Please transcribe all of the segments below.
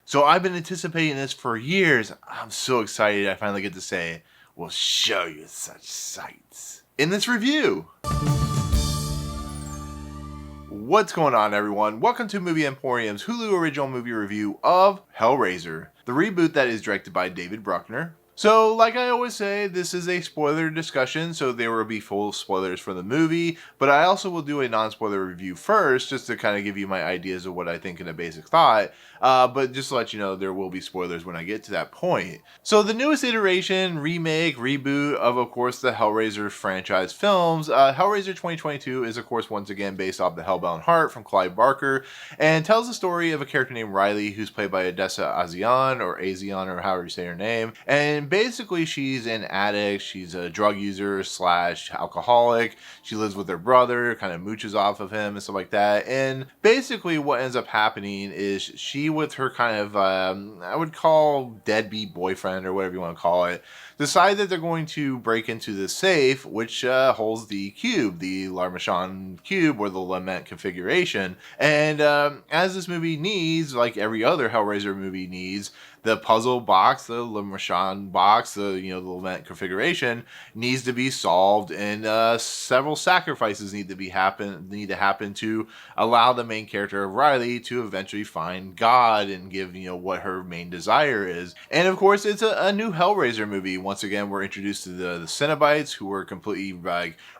So I've been anticipating this for years. I'm so excited I finally get to say, we'll show you such sights in this review. What's going on, everyone? Welcome to Movie Emporium's Hulu original movie review of Hellraiser, the reboot that is directed by David Bruckner. So, like I always say, this is a spoiler discussion, so there will be full spoilers for the movie, but I also will do a non-spoiler review first, just to kind of give you my ideas of what I think in a basic thought, but just to let you know, there will be spoilers when I get to that point. So, the newest iteration, remake, reboot of course, the Hellraiser franchise films, Hellraiser 2022 is, of course, once again based off the Hellbound Heart from Clive Barker, and tells the story of a character named Riley, who's played by Odessa or however you say her name, and basically she's an addict, she's a drug user slash alcoholic, she lives with her brother, kind of mooches off of him and stuff like that, and basically what ends up happening is she with her kind of, I would call deadbeat boyfriend or whatever you want to call it, decide that they're going to break into the safe, which holds the cube, the Larmachan cube, or the Lament configuration, and as this movie needs, like every other Hellraiser movie needs, the puzzle box, the Larmachan box, the Lament configuration needs to be solved, and several sacrifices need to happen to allow the main character of Riley to eventually find God and give what her main desire is. And of course, it's a new Hellraiser movie. Once again, we're introduced to the Cinobites, who were completely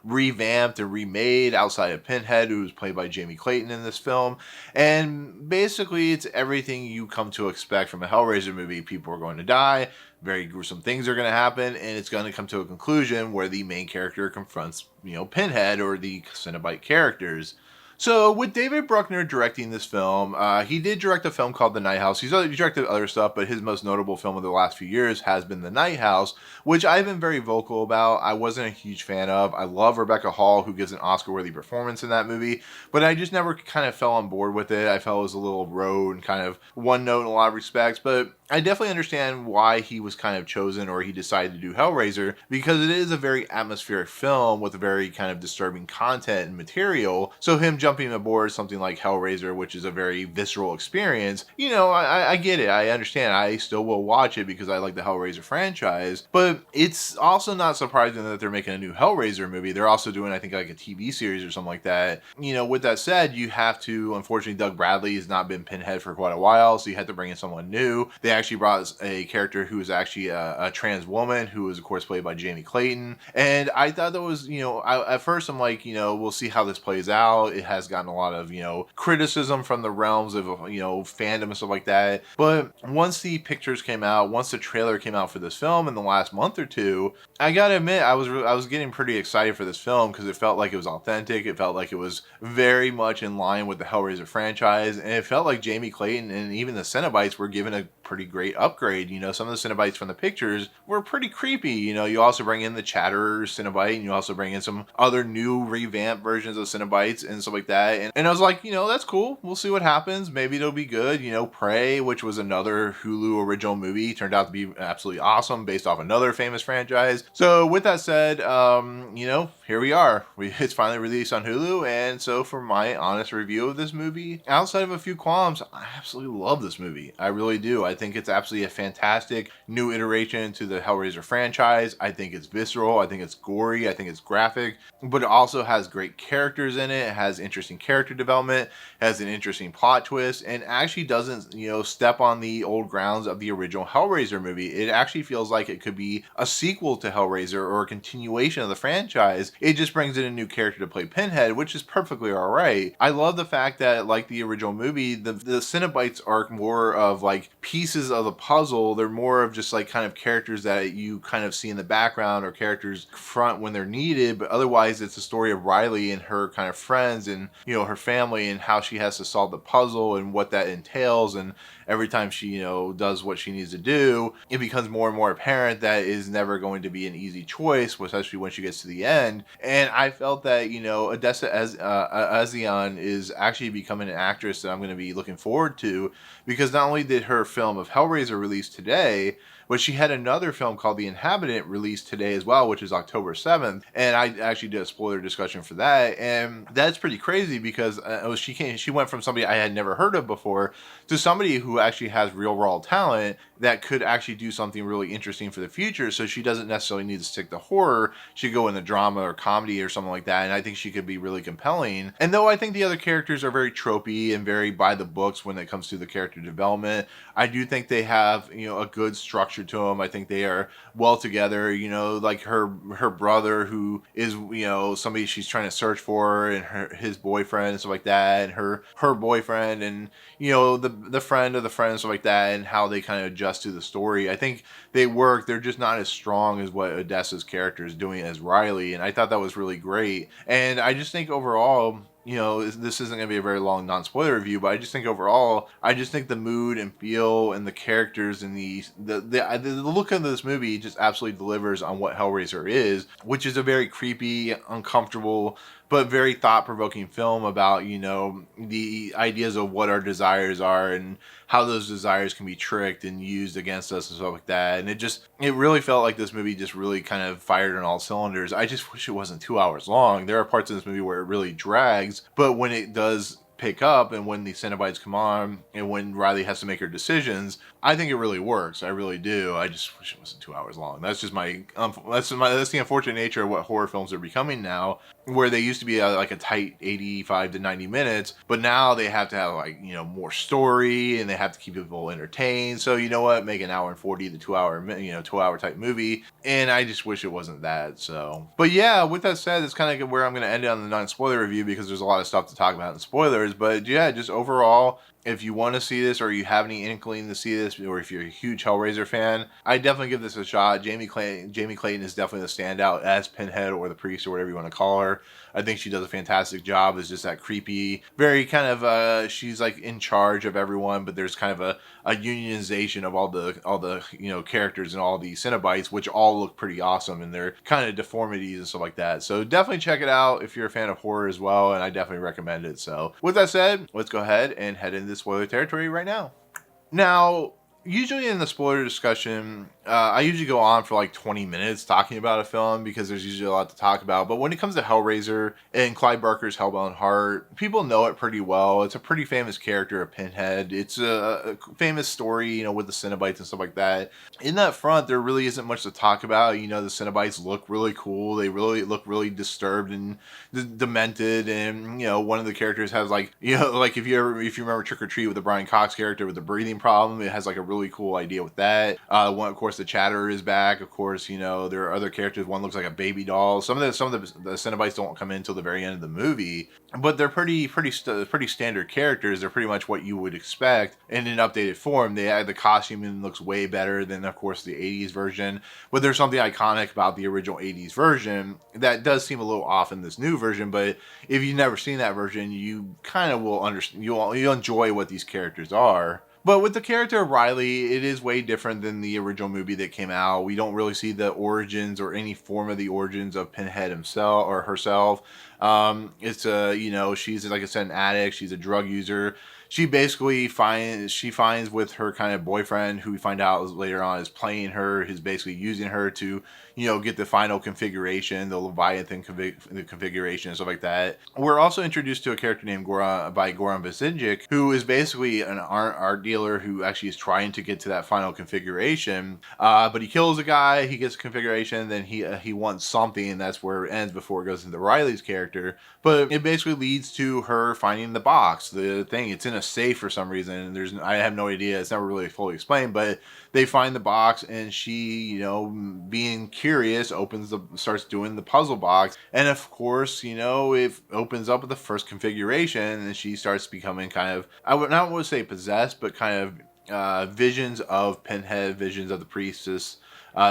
revamped and remade outside of Pinhead, who was played by Clayton in this film. And basically, it's everything you come to expect from a Hellraiser movie. People are going to die, very gruesome things are going to happen, and it's going to come to a conclusion where the main character confronts, Pinhead or the Cenobite characters. So, with David Bruckner directing this film, he did direct a film called The Night House. He directed other stuff, but his most notable film of the last few years has been The Night House, which I've been very vocal about. I wasn't a huge fan of. I love Rebecca Hall, who gives an Oscar-worthy performance in that movie, but I just never kind of fell on board with it. I felt it was a little rote and kind of one note in a lot of respects, but I definitely understand why he was kind of chosen, or he decided to do Hellraiser, because it is a very atmospheric film with a very kind of disturbing content and material. So him jumping aboard something like Hellraiser, which is a very visceral experience, I get it. I understand. I still will watch it because I like the Hellraiser franchise, but it's also not surprising that they're making a new Hellraiser movie. They're also doing, I think, like a TV series or something like that. With that said, you have to, unfortunately, Doug Bradley has not been Pinhead for quite a while, so you had to bring in someone new. They actually brought a character who is actually a trans woman, who is of course played by Clayton, and I thought that was, at first I'm like, we'll see how this plays out. It has gotten a lot of, criticism from the realms of, fandom and stuff like that, but once the pictures came out, once the trailer came out for this film in the last month or two, I gotta admit, I was getting pretty excited for this film, because it felt like it was authentic, it felt like it was very much in line with the Hellraiser franchise, and it felt like Clayton and even the Cenobites were given a pretty great upgrade. Some of the Cenobites from the pictures were pretty creepy. You also bring in the Chatterer Cenobite, and you also bring in some other new revamped versions of Cenobites and stuff like that. And I was like, that's cool. We'll see what happens. Maybe it'll be good. Prey, which was another Hulu original movie, turned out to be absolutely awesome based off another famous franchise. So with that said, here we are. It's finally released on Hulu, and so for my honest review of this movie, outside of a few qualms, I absolutely love this movie. I really do. I think it's absolutely a fantastic new iteration to the Hellraiser franchise. I think it's visceral, I think it's gory, I think it's graphic, but it also has great characters in it. It has interesting character development, has an interesting plot twist, and actually doesn't, step on the old grounds of the original Hellraiser movie. It actually feels like it could be a sequel to Hellraiser or a continuation of the franchise. It just brings in a new character to play Pinhead, which is perfectly alright. I love the fact that, like the original movie, the Cenobites are more of like pieces of the puzzle. They're more of just like kind of characters that you kind of see in the background, or characters front when they're needed, but otherwise it's the story of Riley and her kind of friends and her family, and how she has to solve the puzzle and what that entails. And every time she does what she needs to do, it becomes more and more apparent that it is never going to be an easy choice, especially when she gets to the end. And I felt that Odessa A'zion is actually becoming an actress that I'm going to be looking forward to, because not only did her film of Hellraiser release today, but she had another film called The Inhabitant released today as well, which is October 7th. And I actually did a spoiler discussion for that. And that's pretty crazy, because she went from somebody I had never heard of before to somebody who who actually has real raw talent that could actually do something really interesting for the future. So she doesn't necessarily need to stick to horror. She could go in the drama or comedy or something like that. And I think she could be really compelling. And though I think the other characters are very tropey and very by the books when it comes to the character development, I do think they have, a good structure to them. I think they are well together, like her brother, who is, somebody she's trying to search for, and his boyfriend and stuff like that, and her boyfriend, and the friend of the friend and stuff like that, and how they kind of adjust to the story. I think they work. They're just not as strong as what Odessa's character is doing as Riley, and I thought that was really great. And I just think overall, this isn't going to be a very long non-spoiler review, but I just think overall, I just think the mood and feel and the characters and the look of this movie just absolutely delivers on what Hellraiser is, which is a very creepy, uncomfortable, but very thought-provoking film about, the ideas of what our desires are and how those desires can be tricked and used against us and stuff like that. And it really felt like this movie just really kind of fired on all cylinders. I just wish it wasn't 2 hours long. There are parts of this movie where it really drags, but when it does pick up and when the Cinobites come on and when Riley has to make her decisions, I think it really works. I really do. I just wish it wasn't 2 hours long. That's just that's the unfortunate nature of what horror films are becoming now, where they used to be like a tight 85 to 90 minutes, but now they have to have more story and they have to keep people entertained. So you know what? Make an hour and 40 to 2 hour, 2 hour type movie. And I just wish it wasn't that. So, but yeah, with that said, it's kind of where I'm going to end it on the non-spoiler review, because there's a lot of stuff to talk about in spoilers. But yeah, just overall, if you want to see this or you have any inkling to see this, or if you're a huge Hellraiser fan, I definitely give this a shot. Jamie Clayton is definitely the standout as Pinhead, or the priest, or whatever you want to call her. I think she does a fantastic job as just that creepy, very kind of she's like in charge of everyone, but there's kind of a unionization of all the characters and all the Cinobites, which all look pretty awesome, and they're kind of deformities and stuff like that. So definitely check it out if you're a fan of horror as well, and I definitely recommend it. So with that said, let's go ahead and head into spoiler territory right now. Now, usually in the spoiler discussion, I usually go on for like 20 minutes talking about a film, because there's usually a lot to talk about. But when it comes to Hellraiser and Clive Barker's Hellbound Heart, people know it pretty well. It's a pretty famous character of Pinhead. It's a famous story, with the Cinobites and stuff like that. In that front, there really isn't much to talk about. The Cinobites look really cool. They really look really disturbed and demented. And, one of the characters has like if you remember Trick or Treat with the Brian Cox character with the breathing problem, it has like a really cool idea with that. One, of course, the Chatterer is back. Of course, there are other characters. One looks like a baby doll. Some of the Cinobites don't come in until the very end of the movie, but they're pretty standard characters. They're pretty much what you would expect in an updated form. They add the costume and looks way better than, of course, the 80s version. But there's something iconic about the original 80s version that does seem a little off in this new version. But if you've never seen that version, you kind of will understand. You'll enjoy what these characters are. But with the character of Riley, it is way different than the original movie that came out. We don't really see the origins or any form of the origins of Pinhead himself or herself. She's, like I said, an addict. She's a drug user. She basically finds with her kind of boyfriend, who we find out later on is playing her, is basically using her to, get the final configuration, the Leviathan configuration and stuff like that. We're also introduced to a character named Goran Visnjic, who is basically an art dealer who actually is trying to get to that final configuration. But he kills a guy, he gets a configuration, then he wants something, and that's where it ends before it goes into Riley's character. But it basically leads to her finding the box, the thing. It's in a safe for some reason. I have no idea. It's never really fully explained, but they find the box, and she, being curious, starts doing the puzzle box. And of course, it opens up with the first configuration, and she starts becoming kind of, I would not want to say possessed, but kind of visions of Pinhead, visions of the priestess,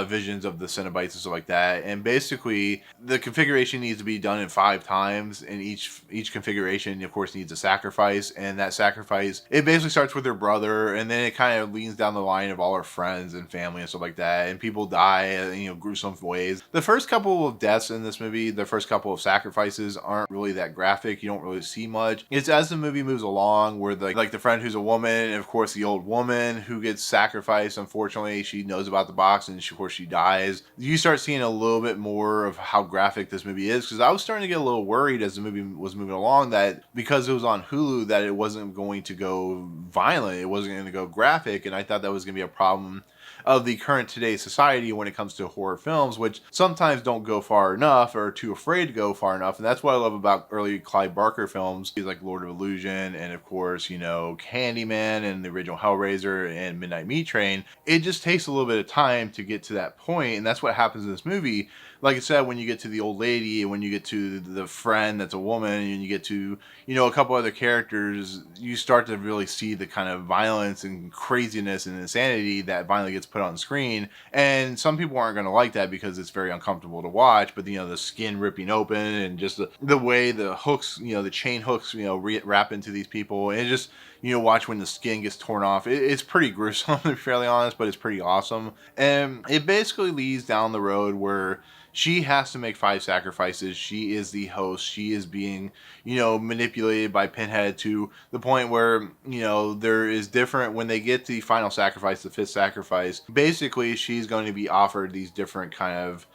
visions of the Cinobites and stuff like that. And basically, the configuration needs to be done in 5 times, and each configuration, of course, needs a sacrifice. And that sacrifice, it basically starts with her brother, and then it kind of leans down the line of all her friends and family and stuff like that. And people die in, gruesome ways. The first couple of deaths in this movie, the first couple of sacrifices, aren't really that graphic. You don't really see much. It's as the movie moves along, where the friend who's a woman, and of course the old woman who gets sacrificed, unfortunately, she knows about the box, and she dies. You start seeing a little bit more of how graphic this movie is, because I was starting to get a little worried as the movie was moving along that because it was on Hulu that it wasn't going to go violent, it wasn't going to go graphic, and I thought that was going to be a problem of the current today's society when it comes to horror films, which sometimes don't go far enough or are too afraid to go far enough. And that's what I love about early Clive Barker films. He's like Lord of Illusion and of course, Candyman and the original Hellraiser and Midnight Meat Train. It just takes a little bit of time to get to that point, and that's what happens in this movie. Like I said, when you get to the old lady and when you get to the friend that's a woman and you get to, a couple other characters, you start to really see the kind of violence and craziness and insanity that finally gets put on screen. And some people aren't going to like that because it's very uncomfortable to watch, but the skin ripping open and just the way the hooks, the chain hooks, wrap into these people, and it just, watch when the skin gets torn off. It's pretty gruesome, to be fairly honest, but it's pretty awesome. And it basically leads down the road where she has to make 5 sacrifices. She is the host. She is being, manipulated by Pinhead to the point where, there is different, when they get to the final sacrifice, the 5th sacrifice, basically she's going to be offered these different kind of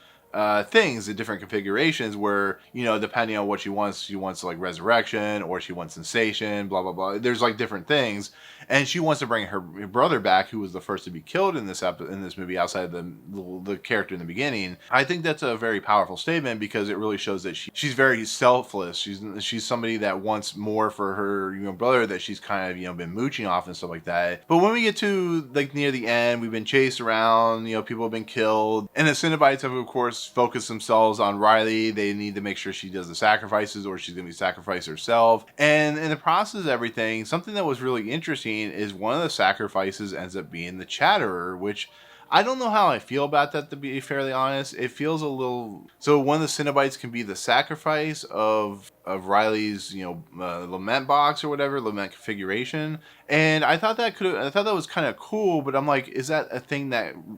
things in different configurations where, depending on what she wants like resurrection, or she wants sensation, blah, blah, blah. There's like different things. And she wants to bring her brother back, who was the first to be killed in this movie outside of the character in the beginning. I think that's a very powerful statement because it really shows that she's very selfless. She's somebody that wants more for her brother that she's kind of been mooching off and stuff like that. But when we get to like near the end, we've been chased around, people have been killed, and the Cinobites have of course focused themselves on Riley. They need to make sure she does the sacrifices or she's going to be sacrificed herself. And in the process of everything, something that was really interesting is one of the sacrifices ends up being the Chatterer, which I don't know how I feel about that, to be fairly honest. It feels a little... So one of the Cinobites can be the sacrifice of Riley's, lament box or whatever, lament configuration. And I thought that was kind of cool, but I'm like, is it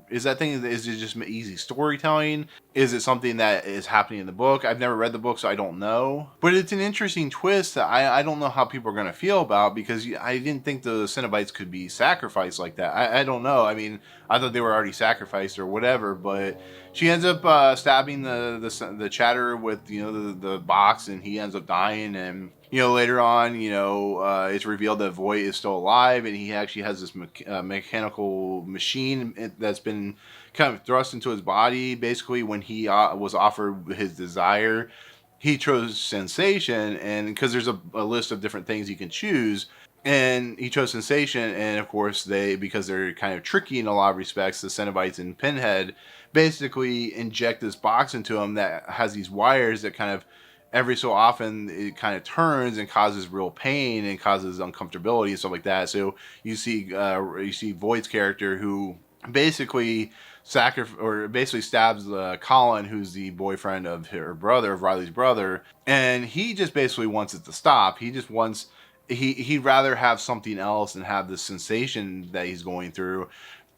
just easy storytelling? Is it something that is happening in the book? I've never read the book, so I don't know. But it's an interesting twist that I don't know how people are going to feel about, because I didn't think the Cinobites could be sacrificed like that. I don't know. I mean, I thought they were already sacrificed or whatever, but she ends up stabbing the Chatterer with the box, and he ends up dying. And later on, it's revealed that Voight is still alive, and he actually has this mechanical machine that's been kind of thrust into his body. Basically, when he was offered his desire, he chose sensation, and because there's a list of different things you can choose. And he chose sensation, and of course because they're kind of tricky in a lot of respects, the Cenobites and Pinhead basically inject this box into him that has these wires that kind of every so often it kind of turns and causes real pain and causes uncomfortability and stuff like that. So you see Voight's character, who basically stabs Colin, who's the boyfriend of her brother, of Riley's brother, and he just basically wants it to stop. He just wants... He'd rather have something else than have the sensation that he's going through.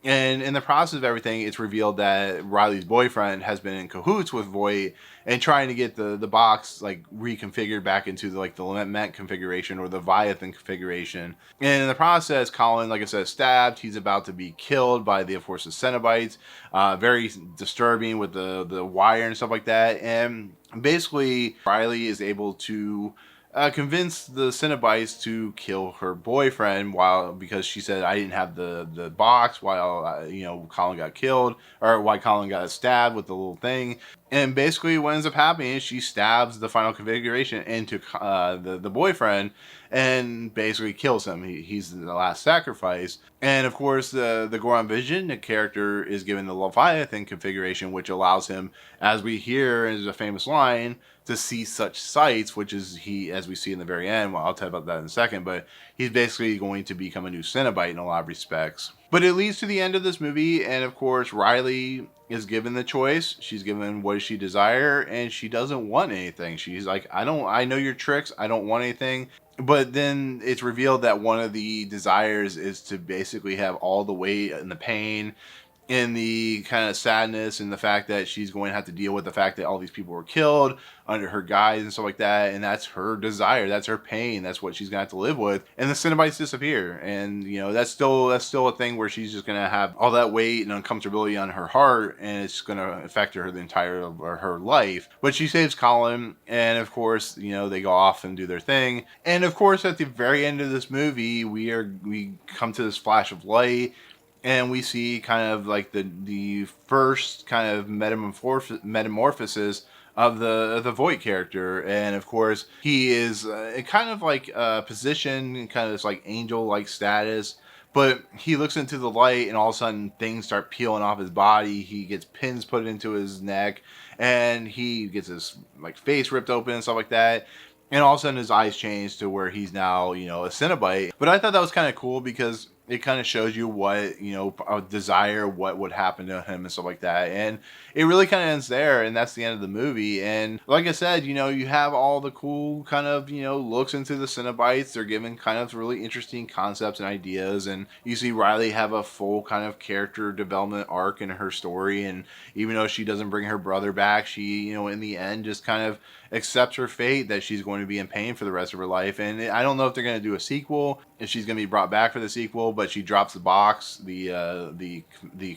And in the process of everything, it's revealed that Riley's boyfriend has been in cahoots with Voight and trying to get the box like reconfigured back into the lament configuration or the Leviathan configuration. And in the process, Colin, like I said, stabbed. He's about to be killed by of course, the Cenobites. Very disturbing with the wire and stuff like that. And basically, Riley is able to convinced the Cinobites to kill her boyfriend because she said, I didn't have the box while Colin got killed, or why Colin got stabbed with the little thing. And basically what ends up happening is she stabs the final configuration into the boyfriend and basically kills him. He's the last sacrifice. And of course the Goran Visnjic character is given the Leviathan configuration, which allows him, as we hear is a famous line, to see such sights, which is as we see in the very end. Well, I'll tell you about that in a second, but he's basically going to become a new Cenobite in a lot of respects. But it leads to the end of this movie, and of course Riley is given the choice. She's given what does she desire, and she doesn't want anything. She's like, I know your tricks, I don't want anything. But then it's revealed that one of the desires is to basically have all the weight and the pain in the kind of sadness and the fact that she's going to have to deal with the fact that all these people were killed under her guise and stuff like that, and that's her desire, that's her pain, that's what she's gonna have to live with. And the Cinobites disappear, and you know that's still a thing where she's just gonna have all that weight and uncomfortability on her heart, and it's gonna affect her the entire of her life. But she saves Colin, and of course, you know, they go off and do their thing. And of course, at the very end of this movie, we come to this flash of light, and we see kind of like the first kind of metamorphosis of the Voight character. And of course he is kind of like position, kind of this like angel like status, but he looks into the light and all of a sudden things start peeling off his body. He gets pins put into his neck, and he gets his like face ripped open and stuff like that. And all of a sudden his eyes change to where he's now, you know, a Cenobite. But I thought that was kind of cool because it kind of shows you what, you know, a desire, what would happen to him and stuff like that. And it really kind of ends there, and that's the end of the movie. And like I said, you know, you have all the cool kind of, you know, looks into the Cenobites. They're given kind of really interesting concepts and ideas. And you see Riley have a full kind of character development arc in her story. And even though she doesn't bring her brother back, she, you know, in the end just kind of accepts her fate that she's going to be in pain for the rest of her life. And I don't know if they're going to do a sequel, if she's going to be brought back for the sequel, but she drops the box, the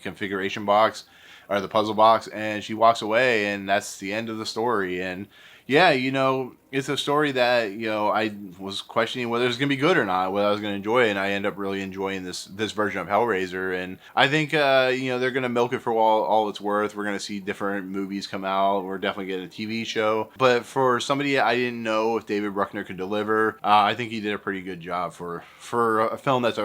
configuration box, or the puzzle box, and she walks away, and that's the end of the story. And yeah, you know, it's a story that, you know, I was questioning whether it's going to be good or not, whether I was going to enjoy it, and I end up really enjoying this version of Hellraiser. And I think, you know, they're going to milk it for all it's worth. We're going to see different movies come out. We're definitely getting a TV show. But for somebody I didn't know if David Bruckner could deliver, I think he did a pretty good job for a film that's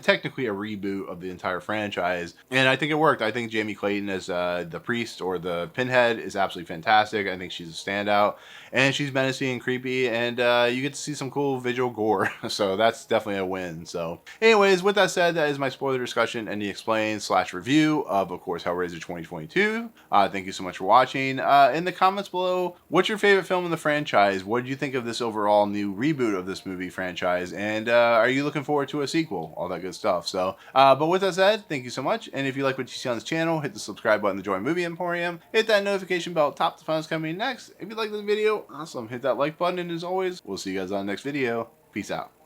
technically a reboot of the entire franchise. And I think it worked. I think Jamie Clayton as the priest or the Pinhead is absolutely fantastic. I think she's a standout, and she's menacing and creepy, and you get to see some cool visual gore. So that's definitely a win. So anyways, with that said, that is my spoiler discussion and the explain / review of course, Hellraiser 2022. Thank you so much for watching. In the comments below, what's your favorite film in the franchise? What did you think of this overall new reboot of this movie franchise? And are you looking forward to a sequel? All that good stuff. So, but with that said, thank you so much. And if you like what you see on this channel, hit the subscribe button to join Movie Emporium. Hit that notification bell top to find what's coming next. If you like this video, awesome. Hit that like button, and as always, we'll see you guys on the next video. Peace out.